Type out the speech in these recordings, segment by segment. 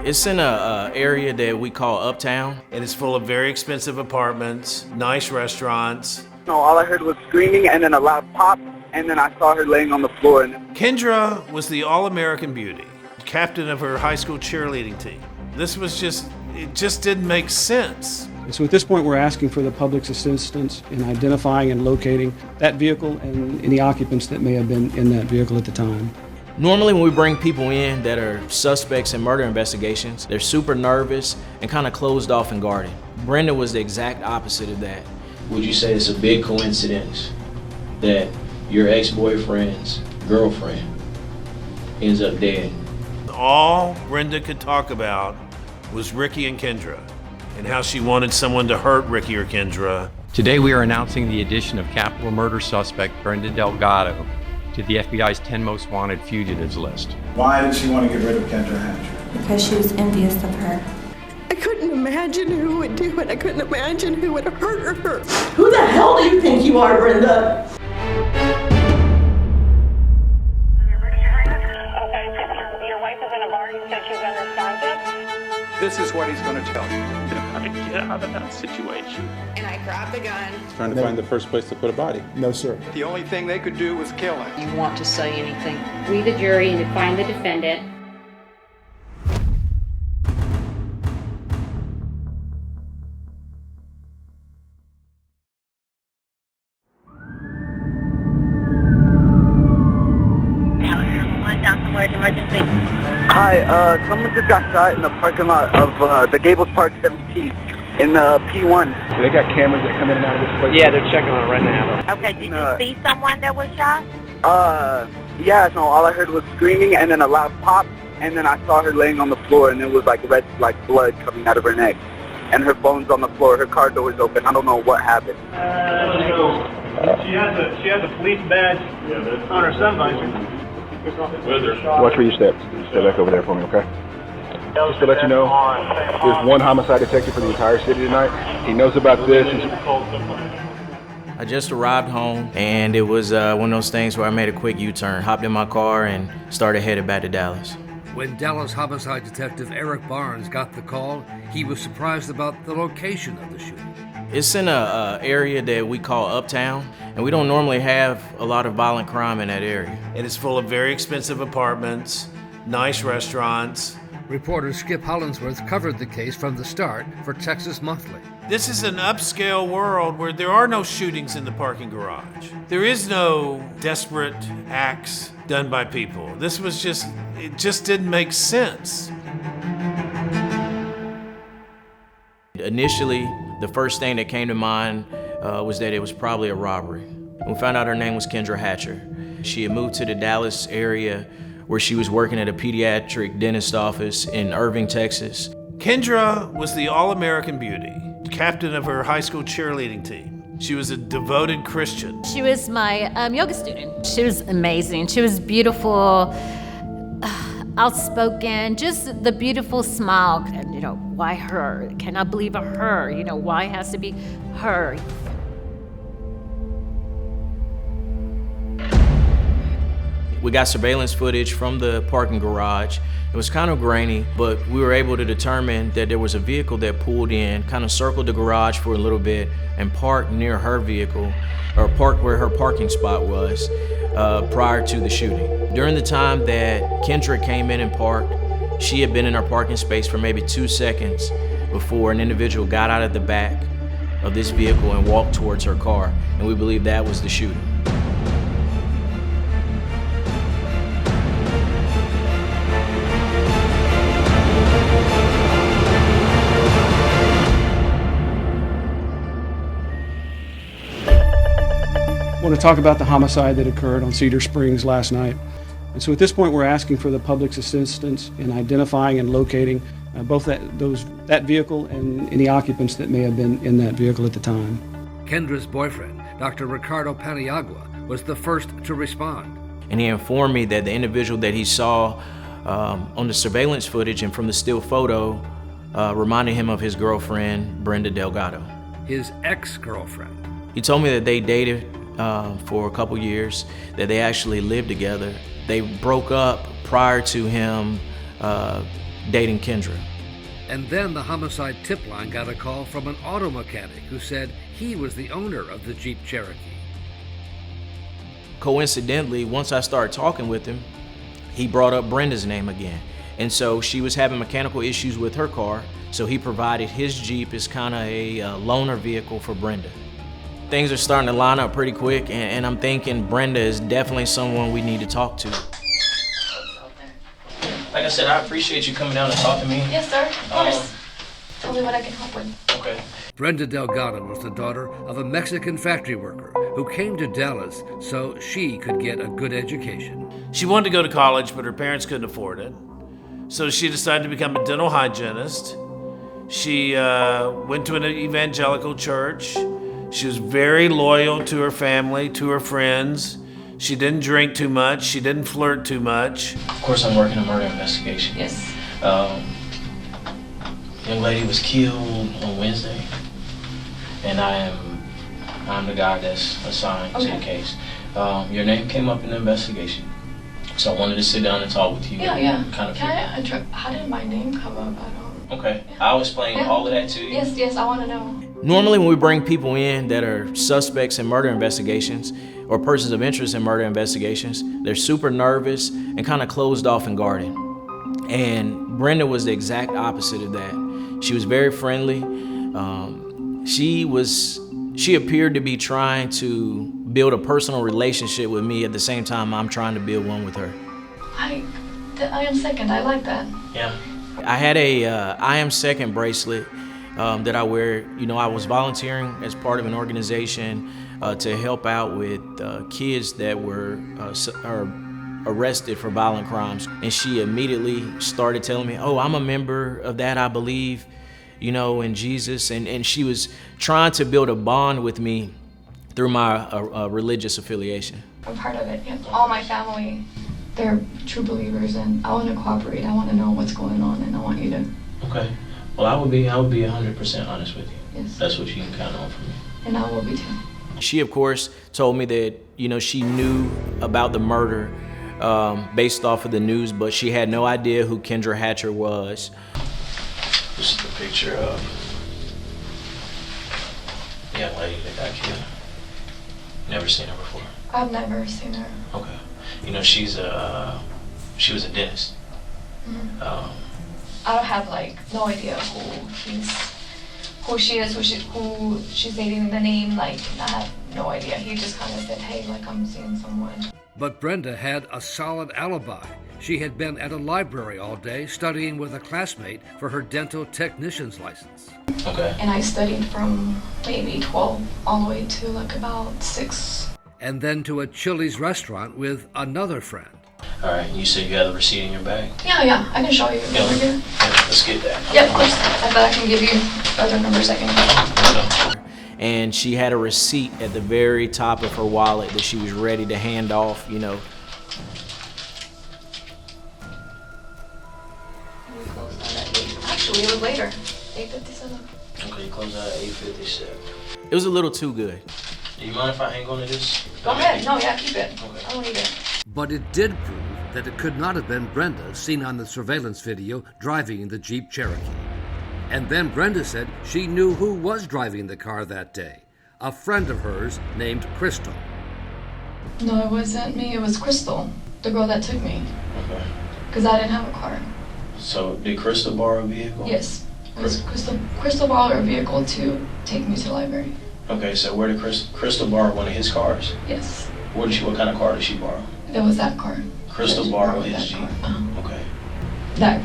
It's in a area that we call Uptown. And it's full of very expensive apartments, nice restaurants. No, all I heard was screaming and then a loud pop, and then I saw her laying on the floor. Kendra was the All-American beauty, captain of her high school cheerleading team. It just didn't make sense. So at this point, we're asking for the public's assistance in identifying and locating that vehicle and any occupants that may have been in that vehicle at the time. Normally when we bring people in that are suspects in murder investigations, they're super nervous and kind of closed off and guarded. Brenda was the exact opposite of that. Would you say it's a big coincidence that your ex-boyfriend's girlfriend ends up dead? All Brenda could talk about was Ricky and Kendra, and how she wanted someone to hurt Ricky or Kendra. Today we are announcing the addition of capital murder suspect Brenda Delgado to the FBI's 10 most wanted fugitives list. Why did she want to get rid of Kendra Hatcher? Because she was envious of her. I couldn't imagine who would do it. I couldn't imagine who would hurt her. Who the hell do you think you are, Brenda? Your wife is in a bar. You said she's unresponsive. This is what he's going to tell you. How to get out of that situation. And I grabbed the gun. Trying to find the first place to put a body. No, sir. The only thing they could do was kill him. You want to say anything? We, the jury, and to find the defendant. Hi, someone just got shot in the parking lot of the Gables Park 17 in P1. They got cameras that come in and out of this place? Yeah, they're checking on it right now. Okay, did you see someone that was shot? Yeah, no, all I heard was screaming and then a loud pop, and then I saw her laying on the floor, and it was like red, like blood coming out of her neck. And her bones on the floor, her car door was open. I don't know what happened. She has a police badge on her sun visor. Watch where you step. Step back over there for me, okay? Just to let you know, there's one homicide detective for the entire city tonight. He knows about this. I just arrived home, and it was one of those things where I made a quick U-turn, hopped in my car, and started headed back to Dallas. When Dallas homicide detective Eric Barnes got the call, he was surprised about the location of the shooting. It's in a area that we call Uptown, and we don't normally have a lot of violent crime in that area. And it's full of very expensive apartments, nice restaurants. Reporter Skip Hollinsworth covered the case from the start for Texas Monthly. This is an upscale world where there are no shootings in the parking garage. There is no desperate acts done by people. It just didn't make sense. Initially, the first thing that came to mind was that it was probably a robbery. We found out her name was Kendra Hatcher. She had moved to the Dallas area where she was working at a pediatric dentist office in Irving, Texas. Kendra was the All-American beauty, captain of her high school cheerleading team. She was a devoted Christian. She was my yoga student. She was amazing. She was beautiful, outspoken, just the beautiful smile. And, why her? Cannot believe her. Why it has to be her? We got surveillance footage from the parking garage. It was kind of grainy, but we were able to determine that there was a vehicle that pulled in, kind of circled the garage for a little bit, and parked near her vehicle, or parked where her parking spot was prior to the shooting. During the time that Kendra came in and parked, she had been in her parking space for maybe 2 seconds before an individual got out of the back of this vehicle and walked towards her car, and we believe that was the shooting. I want to talk about the homicide that occurred on Cedar Springs last night. And so at this point, we're asking for the public's assistance in identifying and locating both that vehicle and any occupants that may have been in that vehicle at the time. Kendra's boyfriend, Dr. Ricardo Paniagua, was the first to respond. And he informed me that the individual that he saw on the surveillance footage and from the still photo reminded him of his girlfriend, Brenda Delgado. His ex-girlfriend. He told me that they dated for a couple years, that they actually lived together. They broke up prior to him dating Kendra. And then the homicide tip line got a call from an auto mechanic who said he was the owner of the Jeep Cherokee. Coincidentally, once I started talking with him, he brought up Brenda's name again. And so she was having mechanical issues with her car, so he provided his Jeep as kind of a loaner vehicle for Brenda. Things are starting to line up pretty quick, and I'm thinking Brenda is definitely someone we need to talk to. Like I said, I appreciate you coming down to talk to me. Yes, sir. Of course. Tell me what I can help with. Okay. Brenda Delgado was the daughter of a Mexican factory worker who came to Dallas so she could get a good education. She wanted to go to college, but her parents couldn't afford it. So she decided to become a dental hygienist. She went to an evangelical church. She was very loyal to her family, to her friends. She didn't drink too much. She didn't flirt too much. Of course, I'm working a murder investigation. Yes. Young lady was killed on Wednesday, and I'm the guy that's assigned to the case. Your name came up in the investigation, so I wanted to sit down and talk with you. Yeah. Kind of. How did my name come up? I don't. Okay, I'll explain all of that to you. Yes, I want to know. Normally, when we bring people in that are suspects in murder investigations or persons of interest in murder investigations, they're super nervous and kind of closed off and guarded. And Brenda was the exact opposite of that. She was very friendly. She appeared to be trying to build a personal relationship with me at the same time I'm trying to build one with her. I am second. I like that. Yeah. I had a I am second bracelet that I wear. You know, I was volunteering as part of an organization to help out with kids that were arrested for violent crimes. And she immediately started telling me, oh, I'm a member of that, I believe, you know, in Jesus. And she was trying to build a bond with me through my religious affiliation. I'm part of it. Yeah. All my family, they're true believers, and I want to cooperate. I want to know what's going on, and I want you to. Okay. Well, I would be 100% honest with you. Yes. That's what you can count on from me. And I will be too. She, of course, told me that, you know, she knew about the murder based off of the news, but she had no idea who Kendra Hatcher was. This is the picture of the young lady that got killed. Never seen her before? I've never seen her. Okay. You know, she was a dentist. Mm-hmm. I don't have no idea who she is, who she's dating, the name, I have no idea. He just kind of said, hey, I'm seeing someone. But Brenda had a solid alibi. She had been at a library all day studying with a classmate for her dental technician's license. Okay. And I studied from maybe 12 all the way to about 6. And then to a Chili's restaurant with another friend. All right, you said you had the receipt in your bag? Yeah, I can show you. Yeah, over here. Yeah, let's get that. Yeah, of course. I thought I can give you other numbers I can. And she had a receipt at the very top of her wallet that she was ready to hand off, you know. We closed out at 8. Actually, it was later. 8:57. Okay, you closed out at 8:57. It was a little too good. Do you mind if I hang on to this? Go ahead. No, yeah, keep it. Okay. I don't need it. But it did prove that it could not have been Brenda seen on the surveillance video driving the Jeep Cherokee. And then Brenda said she knew who was driving the car that day, a friend of hers named Crystal. No, it wasn't me. It was Crystal, the girl that took me. Okay. Because I didn't have a car. So did Crystal borrow a vehicle? Yes. It was Crystal borrowed her vehicle to take me to the library. Okay, so where did Crystal borrow one of his cars? Yes. What kind of car did she borrow? It was that car. Crystal borrowed his Jeep? Okay. That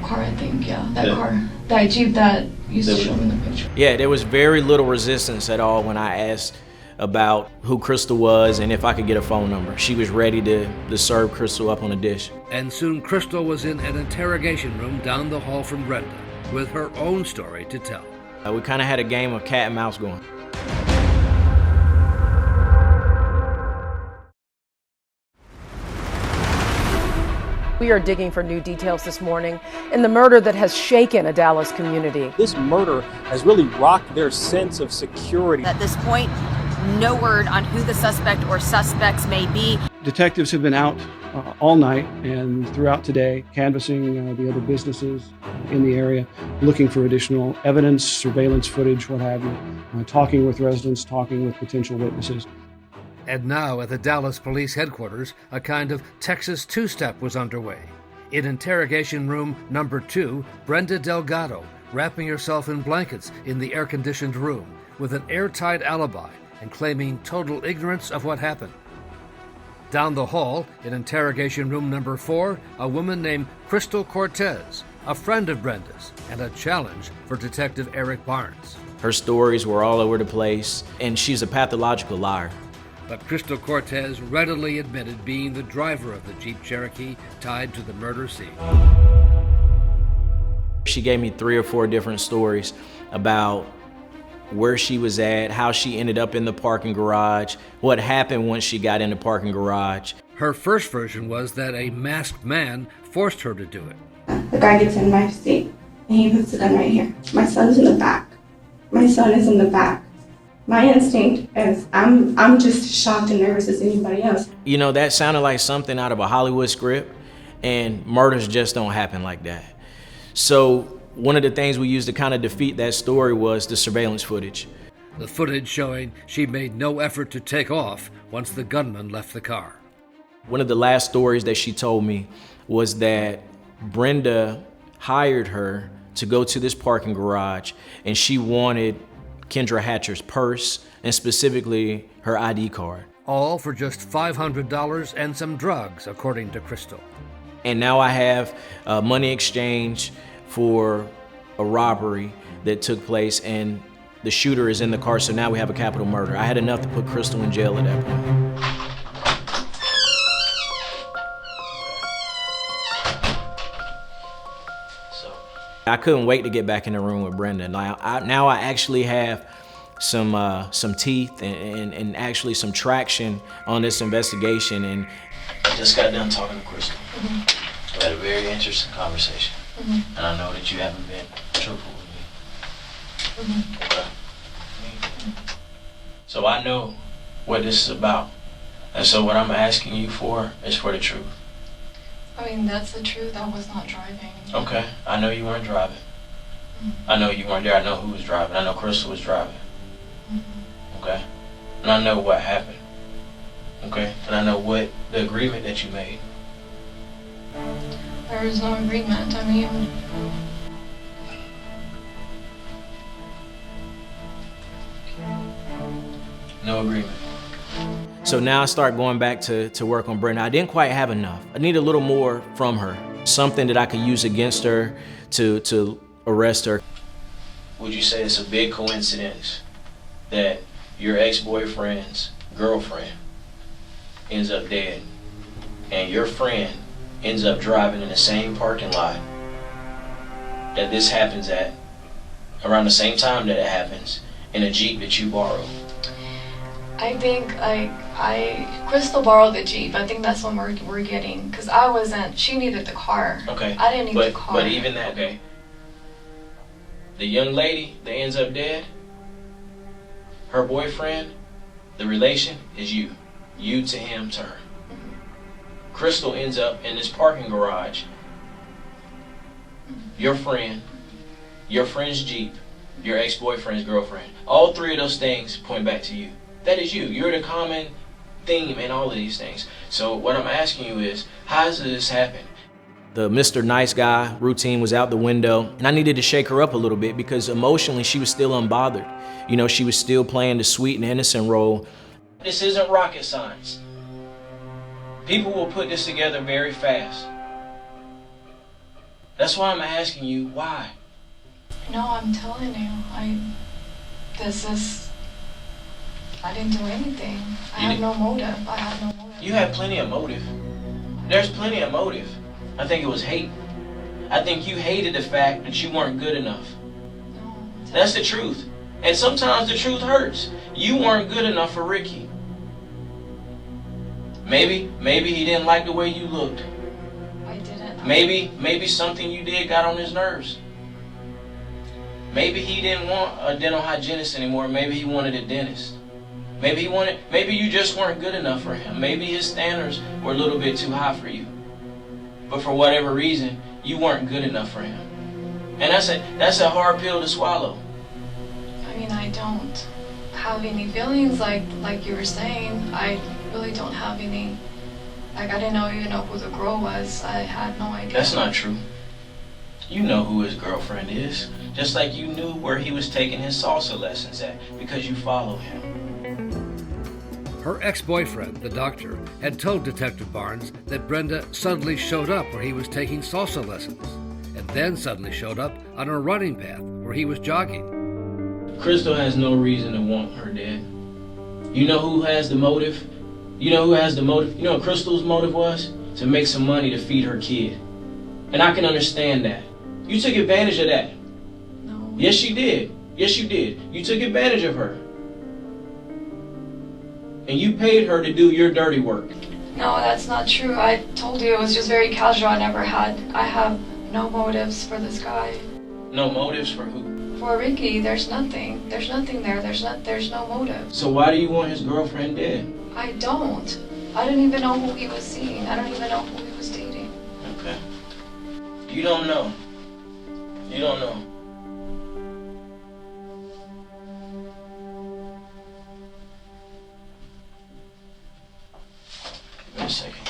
car, I think, yeah. That car. That Jeep that used to show me in the picture. Yeah, there was very little resistance at all when I asked about who Crystal was and if I could get a phone number. She was ready to serve Crystal up on a dish. And soon Crystal was in an interrogation room down the hall from Brenda with her own story to tell. We kind of had a game of cat and mouse going. We are digging for new details this morning in the murder that has shaken a Dallas community. This murder has really rocked their sense of security. At this point, no word on who the suspect or suspects may be. Detectives have been out all night and throughout today, canvassing the other businesses in the area, looking for additional evidence, surveillance footage, what have you, talking with residents, talking with potential witnesses. And now at the Dallas Police Headquarters, a kind of Texas two-step was underway. In interrogation room number 2, Brenda Delgado, wrapping herself in blankets in the air-conditioned room, with an airtight alibi and claiming total ignorance of what happened. Down the hall, in interrogation room number 4, a woman named Crystal Cortez, a friend of Brenda's, and a challenge for Detective Eric Barnes. Her stories were all over the place, and she's a pathological liar. But Crystal Cortez readily admitted being the driver of the Jeep Cherokee tied to the murder scene. She gave me 3 or 4 different stories about where she was at, how she ended up in the parking garage, what happened once she got in the parking garage. Her first version was that a masked man forced her to do it. The guy gets in my seat and he puts the gun right here. My son's in the back. My son is in the back. My instinct is I'm just shocked and nervous as anybody else. You know, that sounded like something out of a Hollywood script, and murders just don't happen like that. So one of the things we used to kind of defeat that story was the surveillance footage. The footage showing she made no effort to take off once the gunman left the car. One of the last stories that she told me was that Brenda hired her to go to this parking garage, and she wanted Kendra Hatcher's purse, and specifically her ID card. All for just $500 and some drugs, according to Crystal. And now I have money exchange for a robbery that took place, and the shooter is in the car, so now we have a capital murder. I had enough to put Crystal in jail at that point. I couldn't wait to get back in the room with Brenda. Now I actually have some teeth and actually some traction on this investigation. And I just got done talking to Crystal. We had a very interesting conversation. And I know that you haven't been truthful with me. Okay. So I know what this is about. And so what I'm asking you for is for the truth. I mean, that's the truth. I was not driving. Okay, I know you weren't driving. I know you weren't there. I know who was driving. I know Crystal was driving. Okay? And I know what happened. Okay? And I know what the agreement that you made. There was no agreement. I mean, no agreement. So now I start going back to work on Brenda. I didn't quite have enough. I need a little more from her. Something that I could use against her to arrest her. Would you say it's a big coincidence that your ex-boyfriend's girlfriend ends up dead and your friend ends up driving in the same parking lot that this happens at around the same time that it happens in a Jeep that you borrowed? I think Crystal borrowed the Jeep. I think that's what we're getting, because I wasn't. She needed the car. Okay. I didn't need the car. But even that, okay. The young lady that ends up dead, her boyfriend, the relation is you. You to him, to her. Crystal ends up in this parking garage. Your friend, your friend's Jeep, your ex-boyfriend's girlfriend. All 3 of those things point back to you. That is you. You're the common theme in all of these things. So what I'm asking you is, how does this happen? The Mr. Nice Guy routine was out the window, and I needed to shake her up a little bit because emotionally she was still unbothered. You know, she was still playing the sweet and innocent role. This isn't rocket science. People will put this together very fast. That's why I'm asking you, why? No, I'm telling you, I didn't do anything. I had no motive. You had plenty of motive. There's plenty of motive. I think it was hate. I think you hated the fact that you weren't good enough. That's the truth. And sometimes the truth hurts. You weren't good enough for Ricky. Maybe he didn't like the way you looked. I didn't. Maybe something you did got on his nerves. Maybe he didn't want a dental hygienist anymore. Maybe he wanted a dentist. Maybe you just weren't good enough for him. Maybe his standards were a little bit too high for you. But for whatever reason, you weren't good enough for him. And that's a hard pill to swallow. I mean, I don't have any feelings like you were saying. I really don't have any. Like, I didn't even know who the girl was. I had no idea. That's not true. You know who his girlfriend is. Just like you knew where he was taking his salsa lessons at, because you follow him. Her ex-boyfriend, the doctor, had told Detective Barnes that Brenda suddenly showed up where he was taking salsa lessons, and then suddenly showed up on a running path where he was jogging. Crystal has no reason to want her dead. You know who has the motive? You know what Crystal's motive was? To make some money to feed her kid. And I can understand that. You took advantage of that. No. Yes, you did. Yes, you did. You took advantage of her. And you paid her to do your dirty work. No, that's not true. I told you it was just very casual. I have no motives for this guy. No motives for who? For Ricky, there's nothing. There's nothing there. There's no motive. So why do you want his girlfriend dead? I don't. I didn't even know who he was seeing. I don't even know who he was dating. Okay. You don't know. You don't know. Give me a second.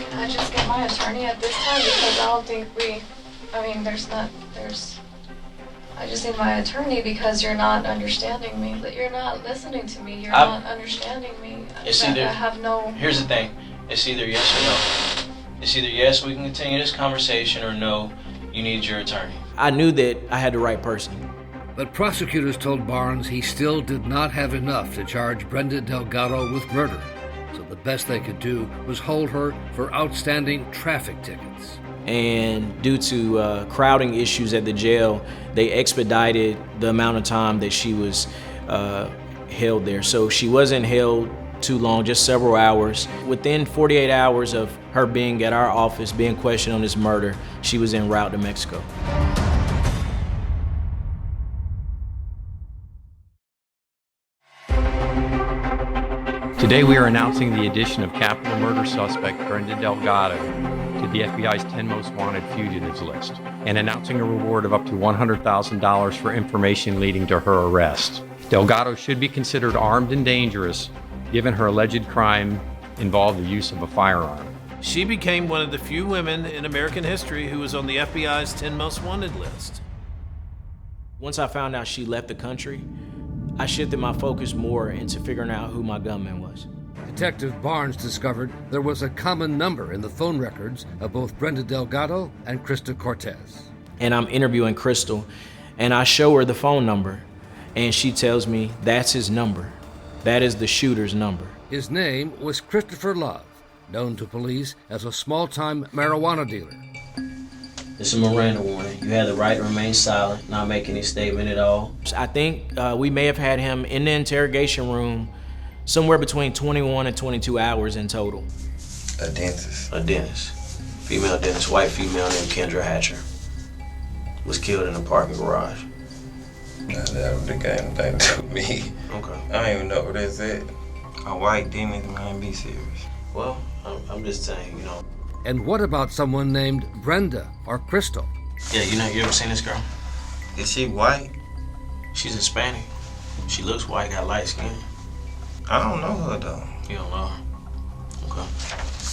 Can I just get my attorney at this time? Because I don't think I just need my attorney because you're not understanding me. You're not listening to me. You're not understanding me. It's either, I have no... Here's the thing. It's either yes or no. It's either yes, we can continue this conversation, or no, you need your attorney. I knew that I had the right person. But prosecutors told Barnes he still did not have enough to charge Brenda Delgado with murder. So the best they could do was hold her for outstanding traffic tickets. And due to crowding issues at the jail, they expedited the amount of time that she was held there. So she wasn't held too long, just several hours. Within 48 hours of her being at our office, being questioned on this murder, she was en route to Mexico. Today we are announcing the addition of capital murder suspect Brenda Delgado to the FBI's 10 most wanted fugitives list, and announcing a reward of up to $100,000 for information leading to her arrest. Delgado should be considered armed and dangerous, given her alleged crime involved the use of a firearm. She became one of the few women in American history who was on the FBI's 10 most wanted list. Once I found out she left the country, I shifted my focus more into figuring out who my gunman was. Detective Barnes discovered there was a common number in the phone records of both Brenda Delgado and Krista Cortez. And I'm interviewing Crystal, and I show her the phone number, and she tells me that's his number. That is the shooter's number. His name was Christopher Love, known to police as a small-time marijuana dealer. It's a Miranda warning. You have the right to remain silent, not make any statement at all. I think we may have had him in the interrogation room somewhere between 21 and 22 hours in total. A dentist? A dentist. Female dentist, white female named Kendra Hatcher. Was killed in a parking garage. Nah, that would have got anything to do with me. Okay. I don't even know what that's it. A white dentist, man, be serious. Well, I'm just saying, you know. And what about someone named Brenda or Crystal? Yeah, you ever seen this girl? Is she white? She's Hispanic. She looks white, got light skin. I don't know her though. You don't know her? Okay.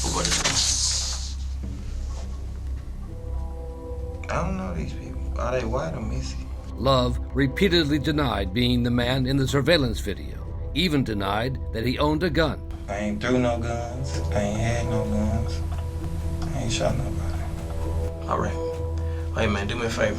But what is it? I don't know these people. Are they white or missy? Love repeatedly denied being the man in the surveillance video, even denied that he owned a gun. I ain't threw no guns. I ain't had no guns. I ain't shot nobody. All right. Hey, man, do me a favor.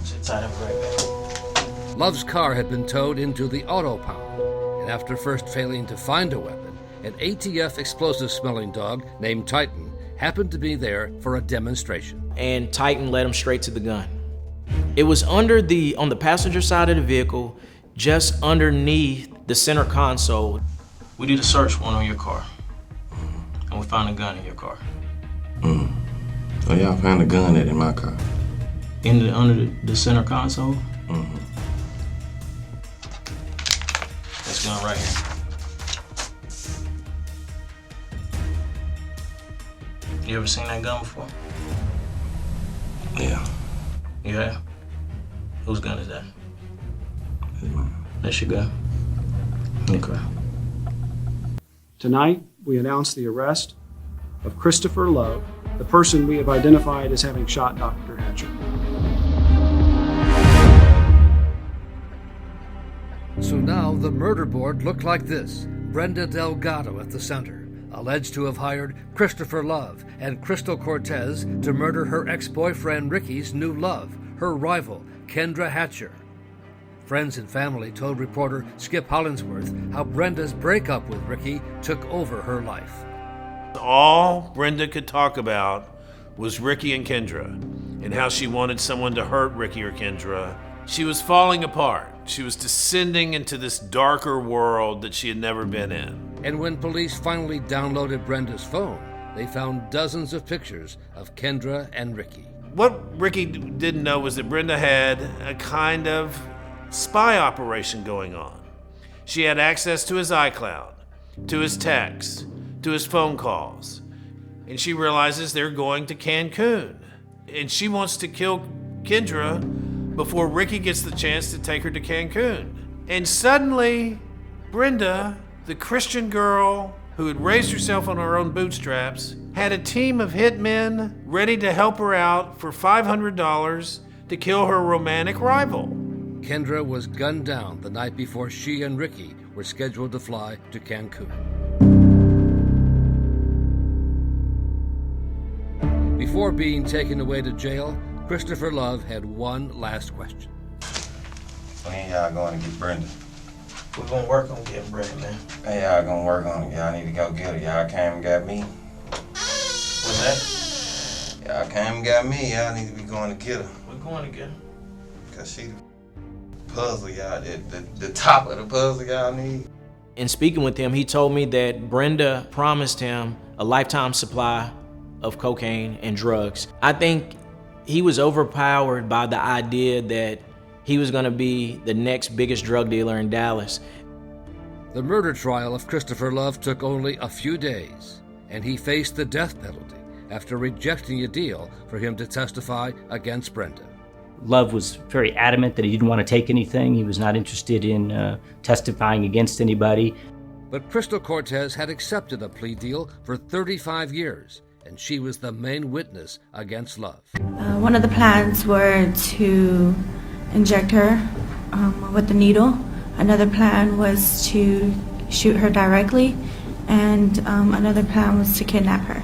Sit tight, I'll be right back. Love's car had been towed into the auto pound, and after first failing to find a weapon, an ATF explosive-smelling dog named Titan happened to be there for a demonstration. And Titan led him straight to the gun. It was on the passenger side of the vehicle, just underneath the center console. We did a search warrant on your car, and we found a gun in your car. So y'all found a gun in my car? Under the center console? This gun right here. You ever seen that gun before? Yeah. You have? Whose gun is that? That's your gun? Okay. Tonight, we announce the arrest of Christopher Love, the person we have identified as having shot Dr. Hatcher. So now the murder board looked like this. Brenda Delgado at the center, alleged to have hired Christopher Love and Crystal Cortez to murder her ex-boyfriend Ricky's new love, her rival, Kendra Hatcher. Friends and family told reporter Skip Hollingsworth how Brenda's breakup with Ricky took over her life. All Brenda could talk about was Ricky and Kendra, and how she wanted someone to hurt Ricky or Kendra. She was falling apart. She was descending into this darker world that she had never been in. And when police finally downloaded Brenda's phone, they found dozens of pictures of Kendra and Ricky. What Ricky didn't know was that Brenda had a kind of spy operation going on. She had access to his iCloud, to his texts, to his phone calls. And she realizes they're going to Cancun. And she wants to kill Kendra before Ricky gets the chance to take her to Cancun. And suddenly, Brenda, the Christian girl who had raised herself on her own bootstraps, had a team of hitmen ready to help her out for $500 to kill her romantic rival. Kendra was gunned down the night before she and Ricky were scheduled to fly to Cancun. Before being taken away to jail, Christopher Love had one last question. When y'all going to get Brenda? We're gonna work on getting Brenda, man. Hey, y'all gonna work on it. Y'all need to go get her. Y'all came and got me. What's that? Y'all came and got me. Y'all need to be going to get her. We're going to get her. Cause she the puzzle y'all, the top of the puzzle y'all need. In speaking with him, he told me that Brenda promised him a lifetime supply of cocaine and drugs. I think he was overpowered by the idea that he was gonna be the next biggest drug dealer in Dallas. The murder trial of Christopher Love took only a few days, and he faced the death penalty after rejecting a deal for him to testify against Brenda. Love was very adamant that he didn't want to take anything. He was not interested in testifying against anybody. But Crystal Cortez had accepted a plea deal for 35 years, and she was the main witness against Love. One of the plans were to inject her with the needle. Another plan was to shoot her directly, and another plan was to kidnap her.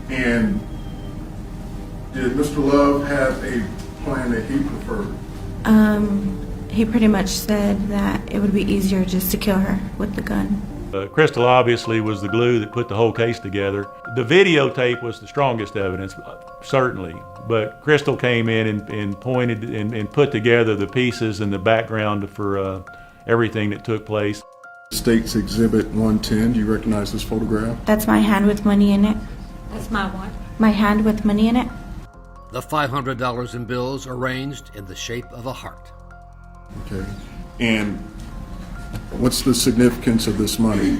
And did Mr. Love have a plan that he preferred? He pretty much said that it would be easier just to kill her with the gun. Crystal obviously was the glue that put the whole case together. The videotape was the strongest evidence, certainly, but Crystal came in and pointed and put together the pieces and the background for everything that took place. State's Exhibit 110, do you recognize this photograph? That's my hand with money in it. That's my what? My hand with money in it. The $500 in bills arranged in the shape of a heart. Okay. And what's the significance of this money?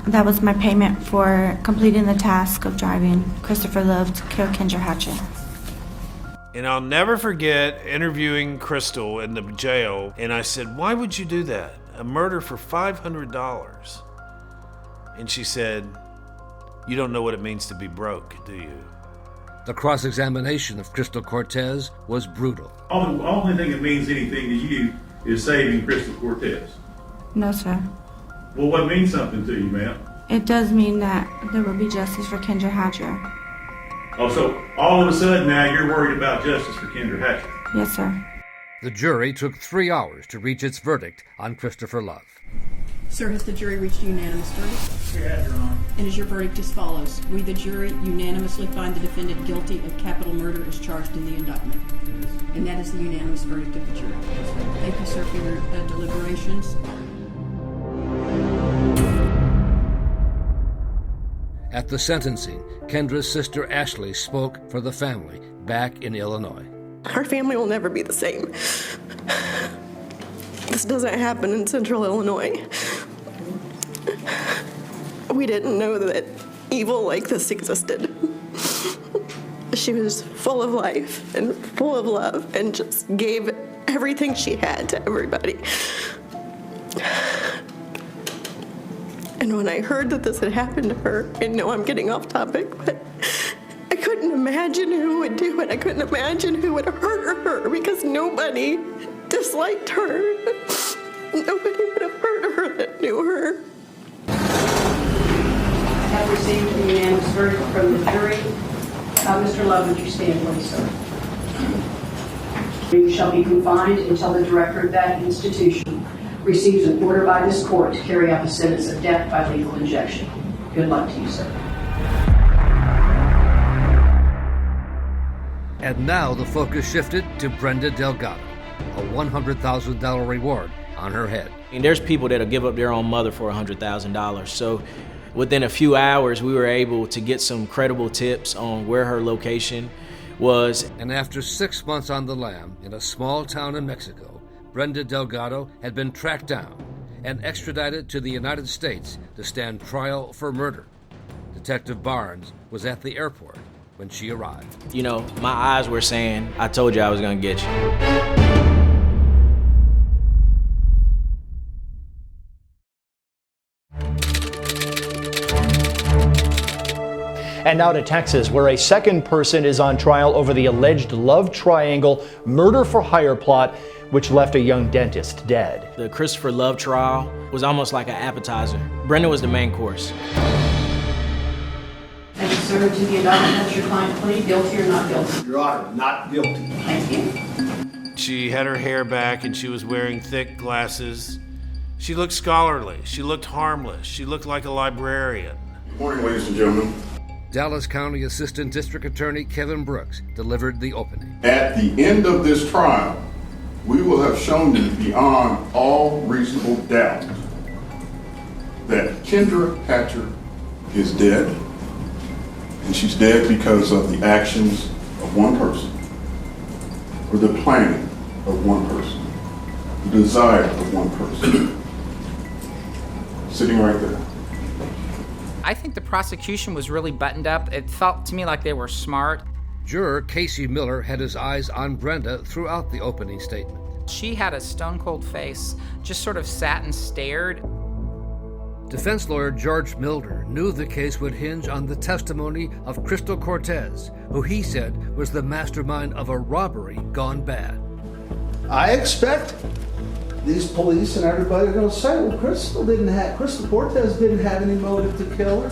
That was my payment for completing the task of driving Christopher Love to kill Kendra Hatcher. And I'll never forget interviewing Crystal in the jail, and I said, "Why would you do that? A murder for $500? And she said, "You don't know what it means to be broke, do you?" The cross-examination of Crystal Cortez was brutal. The only thing that means anything to you is saving Crystal Cortez. No, sir. Well, what means something to you, ma'am? It does mean that there will be justice for Kendra Hatcher. Oh, so all of a sudden now you're worried about justice for Kendra Hatcher? Yes, sir. The jury took 3 hours to reach its verdict on Christopher Love. Sir, has the jury reached a unanimous verdict? We have, Your Honor. And is your verdict as follows? We, the jury, unanimously find the defendant guilty of capital murder as charged in the indictment. Yes. And that is the unanimous verdict of the jury. Thank you, sir, for your deliberations. At the sentencing, Kendra's sister Ashley spoke for the family back in Illinois. Our family will never be the same. The This doesn't happen in Central Illinois. We didn't know that evil like this existed. She was full of life and full of love and just gave everything she had to everybody. And when I heard that this had happened to her, I know I'm getting off topic, but I couldn't imagine who would do it. I couldn't imagine who would hurt her because nobody disliked her. Nobody would have heard of her that knew her. I have received a unanimous verdict from the jury. Mr. Love, would you stand, please, sir? You shall be confined until the director of that institution receives an order by this court to carry out the sentence of death by lethal injection. Good luck to you, sir. And now the focus shifted to Brenda Delgado, a $100,000 reward on her head. And there's people that'll give up their own mother for $100,000. So within a few hours, we were able to get some credible tips on where her location was. And after 6 months on the lam in a small town in Mexico, Brenda Delgado had been tracked down and extradited to the United States to stand trial for murder. Detective Barnes was at the airport when she arrived. You know, my eyes were saying, I told you I was gonna get you. And now to Texas, where a second person is on trial over the alleged love triangle murder for hire plot, which left a young dentist dead. The Christopher Love trial was almost like an appetizer. Brenda was the main course. Thank you, sir. To the indictment, has your client plead guilty or not guilty? Your Honor, not guilty. Thank you. She had her hair back and she was wearing thick glasses. She looked scholarly. She looked harmless. She looked like a librarian. Good morning, ladies and gentlemen. Dallas County Assistant District Attorney Kevin Brooks delivered the opening. At the end of this trial, we will have shown you beyond all reasonable doubt that Kendra Hatcher is dead, and she's dead because of the actions of one person, or the planning of one person, the desire of one person. Sitting right there. I think the prosecution was really buttoned up. It felt to me like they were smart. Juror Casey Miller had his eyes on Brenda throughout the opening statement. She had a stone-cold face, just sort of sat and stared. Defense lawyer George Milder knew the case would hinge on the testimony of Crystal Cortez, who he said was the mastermind of a robbery gone bad. I expect these police and everybody are going to say, well, Crystal Cortez didn't have any motive to kill her.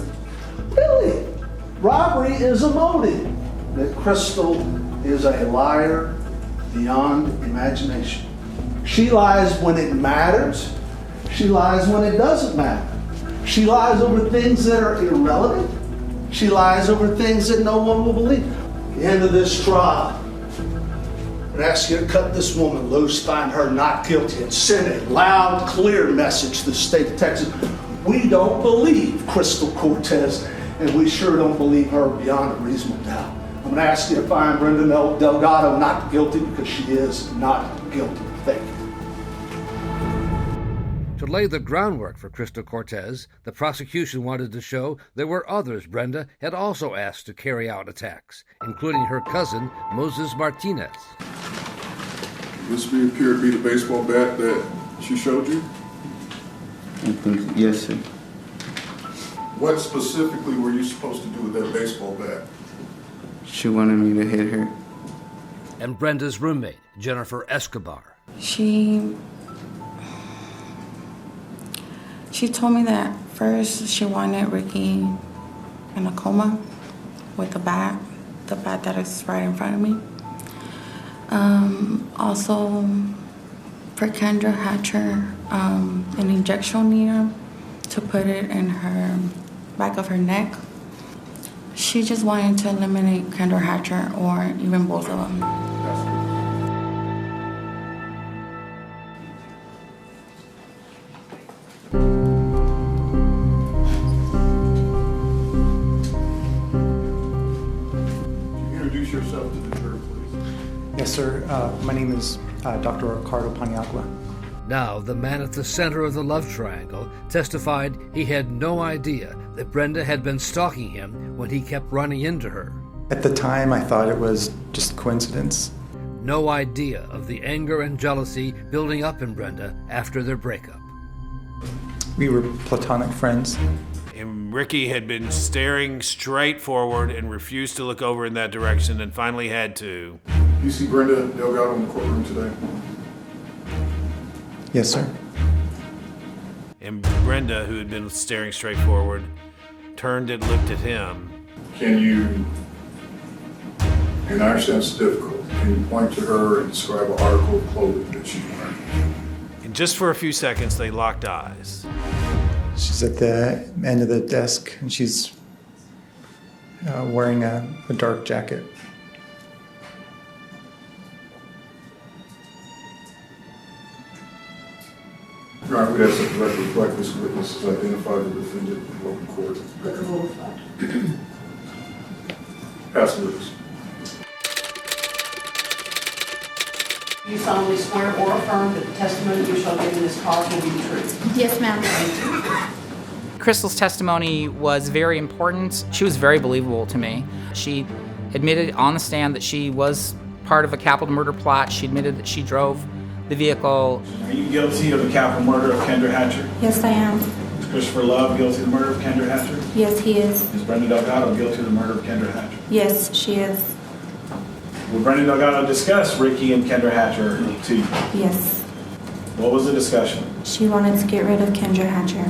Really? Robbery is a motive. That Crystal is a liar beyond imagination. She lies when it matters. She lies when it doesn't matter. She lies over things that are irrelevant. She lies over things that no one will believe. At the end of this trial, I ask you to cut this woman loose, find her not guilty, and send a loud, clear message to the state of Texas. We don't believe Crystal Cortez, and we sure don't believe her beyond a reasonable doubt. I'm going to ask you to find Brenda Delgado not guilty because she is not guilty. Thank you. To lay the groundwork for Crystal Cortez, the prosecution wanted to show there were others Brenda had also asked to carry out attacks, including her cousin, Moses Martinez. This appear to be the baseball bat that she showed you? I think, yes, sir. What specifically were you supposed to do with that baseball bat? She wanted me to hit her. And Brenda's roommate, Jennifer Escobar. She told me that first she wanted Ricky in a coma with the bat that is right in front of me. Also, for Kendra Hatcher, an injection needle to put it in her back of her neck. She just wanted to eliminate Kendra Hatcher or even both of them. Introduce yourself to the jury, please. Yes, sir. My name is Dr. Ricardo Paniagua. Now, the man at the center of the love triangle testified he had no idea that Brenda had been stalking him when he kept running into her. At the time, I thought it was just coincidence. No idea of the anger and jealousy building up in Brenda after their breakup. We were platonic friends. And Ricky had been staring straight forward and refused to look over in that direction and finally had to. You see Brenda Delgado in the courtroom today? Yes, sir. And Brenda, who had been staring straight forward, turned and looked at him. Can you, and I understand it's difficult, can you point to her and describe an article of clothing that she's wearing? And just for a few seconds, they locked eyes. She's at the end of the desk, and she's wearing a dark jacket. Your Honor, we'd ask that the record reflect this witness has identified the defendant in open court. Record will reflect. Pass the witness. You solemnly swear or affirm that the testimony you shall give in this cause will be the truth? Yes, ma'am. Crystal's testimony was very important. She was very believable to me. She admitted on the stand that she was part of a capital murder plot. She admitted that she drove the vehicle. Are you guilty of the capital murder of Kendra Hatcher? Yes, I am. Is Christopher Love guilty of the murder of Kendra Hatcher? Yes, he is. Is Brenda Delgado guilty of the murder of Kendra Hatcher? Yes, she is. Will Brenda Delgado discuss Ricky and Kendra Hatcher to you? Yes. What was the discussion? She wanted to get rid of Kendra Hatcher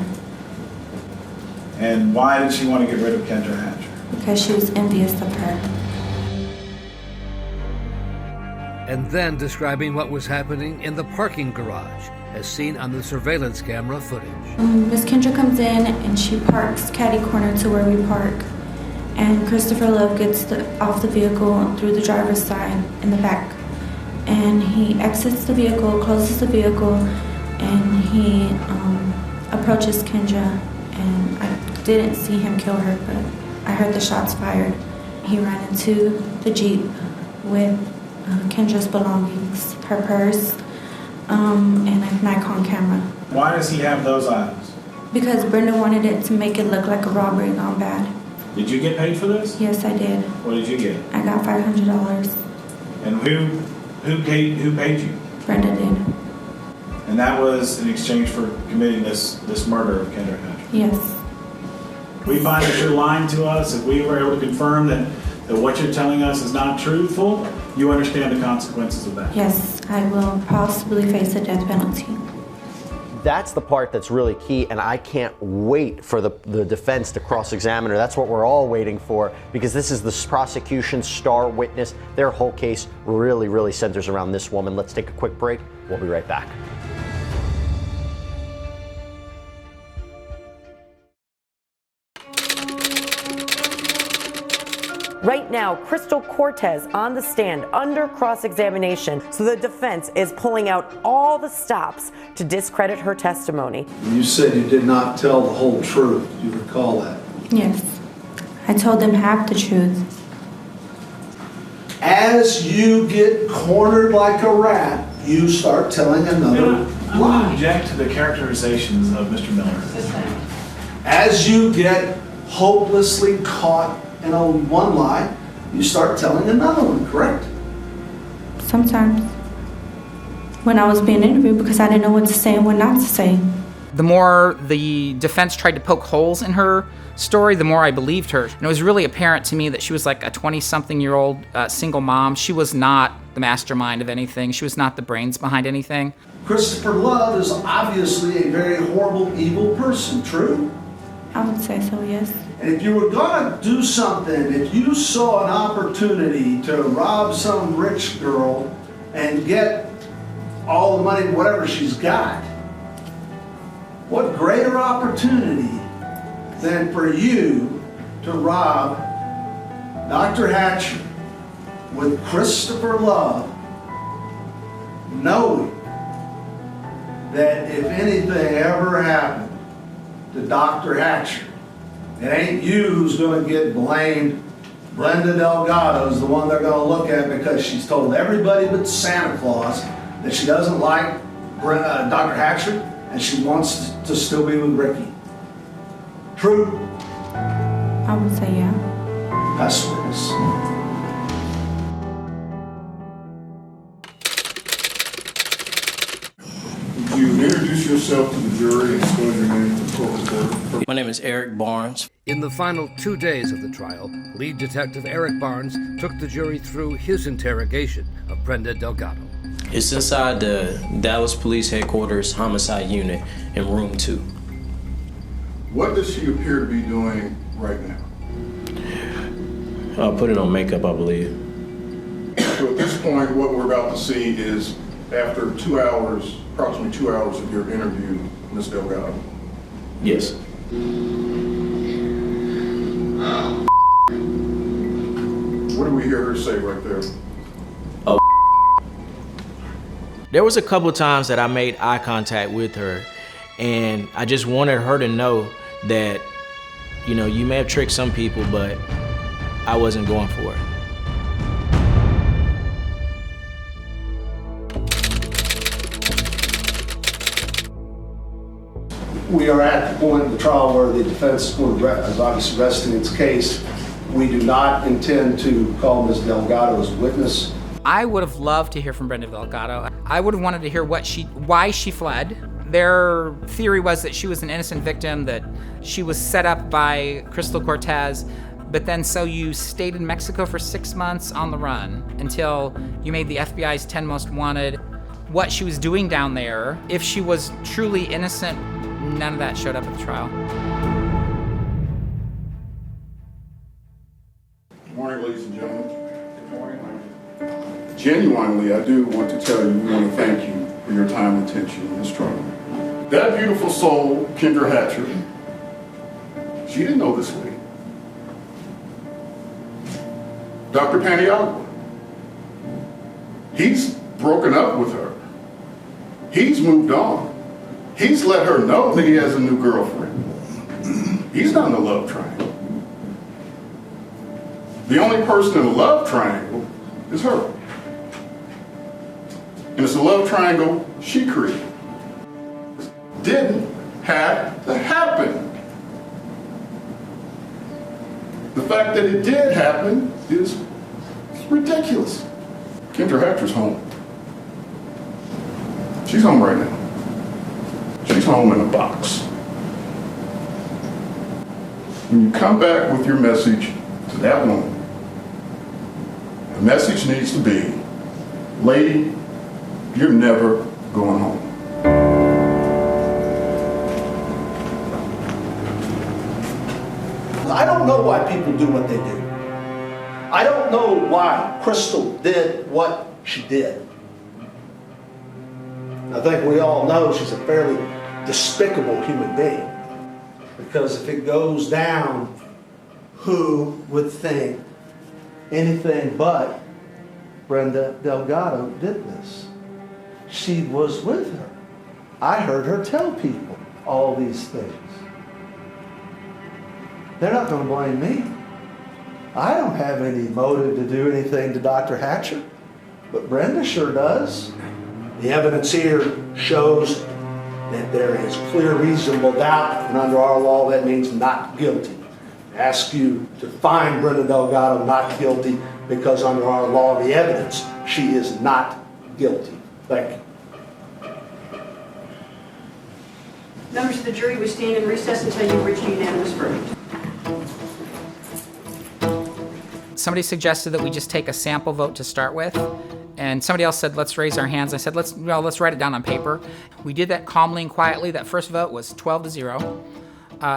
And why did she want to get rid of Kendra Hatcher? because she was envious of her. And then describing what was happening in the parking garage, as seen on the surveillance camera footage. Miss Kendra comes in and she parks catty corner to where we park. And Christopher Love gets off the vehicle through the driver's side in the back. And he exits the vehicle, closes the vehicle, and he approaches Kendra. And I didn't see him kill her, but I heard the shots fired. He ran into the Jeep with Kendra's belongings, her purse, and a Nikon camera. Why does he have those items? Because Brenda wanted it to make it look like a robbery gone bad. Did you get paid for this? Yes, I did. What did you get? I got $500. And who paid you? Brenda did. And that was in exchange for committing this murder of Kendra Hatcher. Yes. We find that you're lying to us. If we were able to confirm that what you're telling us is not truthful, you understand the consequences of that. Yes, I will possibly face a death penalty. That's the part that's really key, and I can't wait for the defense to cross-examine her. That's what we're all waiting for, because this is the prosecution's star witness. Their whole case really, really centers around this woman. Let's take a quick break. We'll be right back. Right now, Crystal Cortez on the stand under cross-examination, so the defense is pulling out all the stops to discredit her testimony. You said you did not tell the whole truth. Do you recall that? Yes. I told them half the truth. As you get cornered like a rat, you start telling another lie. I object to the characterizations of Mr. Miller. As you get hopelessly caught in one lie, you start telling another one, correct? Sometimes. When I was being interviewed because I didn't know what to say and what not to say. The more the defense tried to poke holes in her story, the more I believed her. And it was really apparent to me that she was like a 20-something-year-old single mom. She was not the mastermind of anything. She was not the brains behind anything. Christopher Love is obviously a very horrible, evil person, true? I would say so, yes. And if you were gonna do something, if you saw an opportunity to rob some rich girl and get all the money, whatever she's got, what greater opportunity than for you to rob Dr. Hatcher with Christopher Love, knowing that if anything ever happened to Dr. Hatcher, it ain't you who's going to get blamed. Brenda Delgado is the one they're going to look at because she's told everybody but Santa Claus that she doesn't like Dr. Hatcher, and she wants to still be with Ricky. True? I would say yeah. That's witness. Would you introduce yourself to the jury and spell your name for court reporter? My name is Eric Barnes. In the final 2 days of the trial, lead detective Eric Barnes took the jury through his interrogation of Brenda Delgado. It's inside the Dallas Police Headquarters Homicide Unit in room 2. What does she appear to be doing right now? Putting on makeup, I believe. So at this point, what we're about to see is after 2 hours, approximately 2 hours of your interview, Ms. Delgado. Yes. What do we hear her say right there? Oh. There was a couple times that I made eye contact with her, and I just wanted her to know that, you know, you may have tricked some people, but I wasn't going for it. We are at the point of the trial where the defense is going to obviously resting its case. We do not intend to call Ms. Delgado as witness. I would have loved to hear from Brenda Delgado. I would have wanted to hear why she fled. Their theory was that she was an innocent victim, that she was set up by Crystal Cortez, but then so you stayed in Mexico for 6 months on the run until you made the FBI's 10 Most Wanted. What she was doing down there, if she was truly innocent, none of that showed up at the trial. Good morning, ladies and gentlemen. Good morning. Genuinely, I do want to tell you, we want to thank you for your time and attention in this trial. That beautiful soul, Kendra Hatcher, she didn't know this way. Dr. Paniagua, he's broken up with her. He's moved on. He's let her know that he has a new girlfriend. He's not in a love triangle. The only person in a love triangle is her. And it's a love triangle she created. Didn't have to happen. The fact that it did happen is ridiculous. Kendra Hatcher's home. She's home right now. She's home in a box. When you come back with your message to that woman, the message needs to be, lady, you're never going home. I don't know why people do what they do. I don't know why Crystal did what she did. I think we all know she's a fairly despicable human being. Because if it goes down, who would think anything but Brenda Delgado did this? She was with her. I heard her tell people all these things. They're not going to blame me. I don't have any motive to do anything to Dr. Hatcher, but Brenda sure does. The evidence here shows that there is clear reasonable doubt, and under our law that means not guilty. I ask you to find Brenda Delgado not guilty because under our law of the evidence, she is not guilty. Thank you. Members of the jury, we stand in recess until you reach a unanimous verdict. Somebody suggested that we just take a sample vote to start with, and somebody else said, let's raise our hands. I said, let's write it down on paper. We did that calmly and quietly. That first vote was 12-0.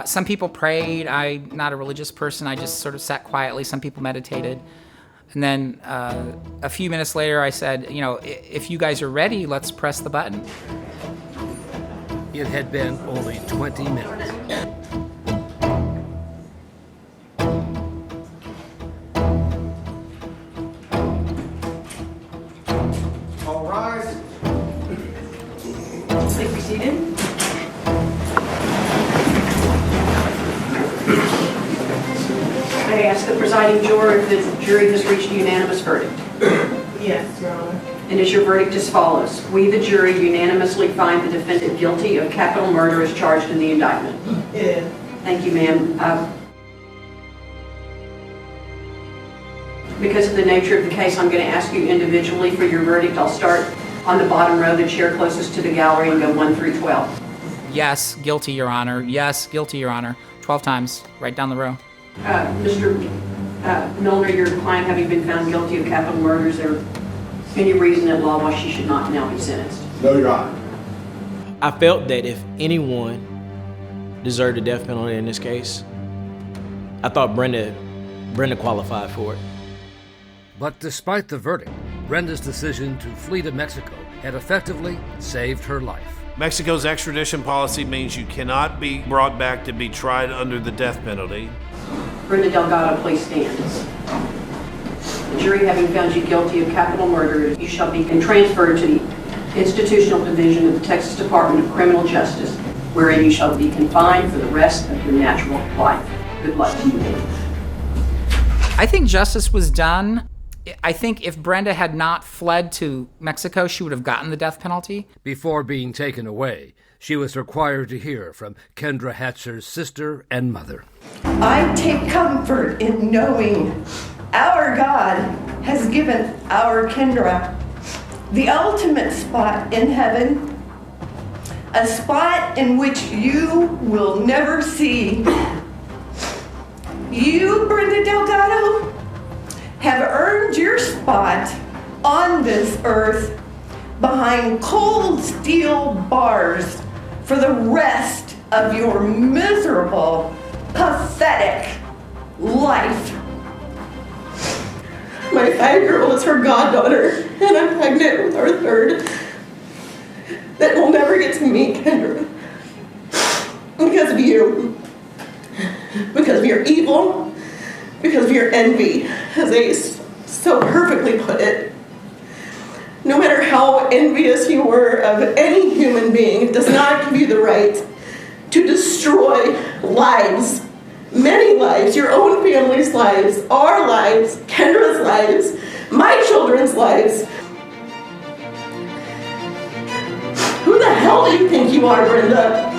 Some people prayed. I'm not a religious person. I just sort of sat quietly. Some people meditated. And then a few minutes later, I said, if you guys are ready, let's press the button. It had been only 20 minutes. All rise. Please be seated. I ask the presiding juror if the jury has reached a unanimous verdict. Yes, Your Honor. And is your verdict as follows? We, the jury, unanimously find the defendant guilty of capital murder as charged in the indictment. It is. Thank you, ma'am. Because of the nature of the case, I'm going to ask you individually for your verdict. I'll start on the bottom row, the chair closest to the gallery, and go 1 through 12. Yes, guilty, Your Honor. Yes, guilty, Your Honor. 12 times, right down the row. Mr. Milner, your client having been found guilty of capital murder, is there any reason in law why she should not now be sentenced? No, Your Honor. I felt that if anyone deserved a death penalty in this case, I thought Brenda qualified for it. But despite the verdict, Brenda's decision to flee to Mexico had effectively saved her life. Mexico's extradition policy means you cannot be brought back to be tried under the death penalty. Brenda Delgado, please stand. The jury having found you guilty of capital murder, you shall be transferred to the institutional division of the Texas Department of Criminal Justice, wherein you shall be confined for the rest of your natural life. Good luck to you. I think justice was done. I think if Brenda had not fled to Mexico, she would have gotten the death penalty. Before being taken away, she was required to hear from Kendra Hatcher's sister and mother. I take comfort in knowing our God has given our Kendra the ultimate spot in heaven, a spot in which you will never see. You, Brenda Delgado, have earned your spot on this earth behind cold steel bars for the rest of your miserable, pathetic life. My 5-year-old is her goddaughter, and I'm pregnant with our third that will never get to meet Kendra because of you, because of your evil, because of your envy, as Ace so perfectly put it. No matter how envious you were of any human being, it does not give you the right to destroy lives, many lives, your own family's lives, our lives, Kendra's lives, my children's lives. Who the hell do you think you are, Brenda?